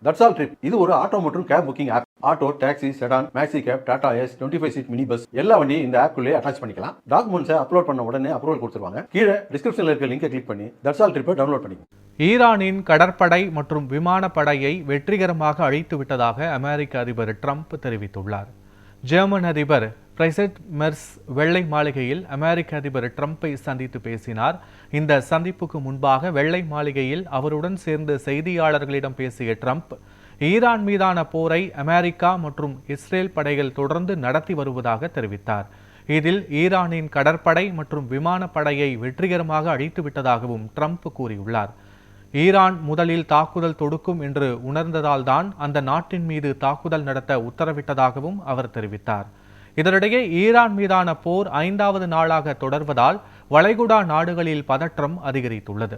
That's all trip இது ஒரு auto மற்றும் cab booking app. Auto, taxi, sedan, maxi cab, Tata Ace, 25 seat mini bus எல்லா வண்டியும் இந்த ஆப்குள்ளே அட்டாச் பண்ணிக்கலாம். டாக்குமெண்ட்ஸை அப்லோட் பண்ண உடனே அப்ரூவல் கொடுத்துருவாங்க. கீழே டிஸ்கிரிப்ஷன்ல இருக்க லிங்கை கிளிக் பண்ணி தட்ஸ் ஆல் ட்ரிப்பை டவுன்லோட் பண்ணிக்கோங்க. ஈரானின் கடற்படை மற்றும் விமானப்படையை வெற்றிகரமாக அழித்து விட்டதாக அமெரிக்க அதிபர் ட்ரம்ப் தெரிவித்துள்ளார். ஜெர்மன் அதிபர் ஃபிரைட்ரிச் மெர்ஸ் வெள்ளை மாளிகையில் அமெரிக்க அதிபர் ட்ரம்பை சந்தித்து பேசினார். இந்த சந்திப்புக்கு முன்பாக வெள்ளை மாளிகையில் அவருடன் சேர்ந்து செய்தியாளர்களிடம் பேசிய ட்ரம்ப், ஈரான் மீதான போரை அமெரிக்கா மற்றும் இஸ்ரேல் படைகள் தொடர்ந்து நடத்தி வருவதாக தெரிவித்தார். இதில் ஈரானின் கடற்படை மற்றும் விமானப்படையை வெற்றிகரமாக அழித்து விட்டதாகவும் ட்ரம்ப் கூறியுள்ளார். ஈரான் முதலில் தாக்குதல் தொடுக்கும் என்று உணர்ந்ததால்தான் அந்த நாட்டின் மீது தாக்குதல் நடத்த உத்தரவிட்டதாகவும் அவர் தெரிவித்தார். இதனிடையே ஈரான் மீதான போர் 5வது நாளாக தொடர்வதால் வளைகுடா நாடுகளில் பதற்றம் அதிகரித்துள்ளது.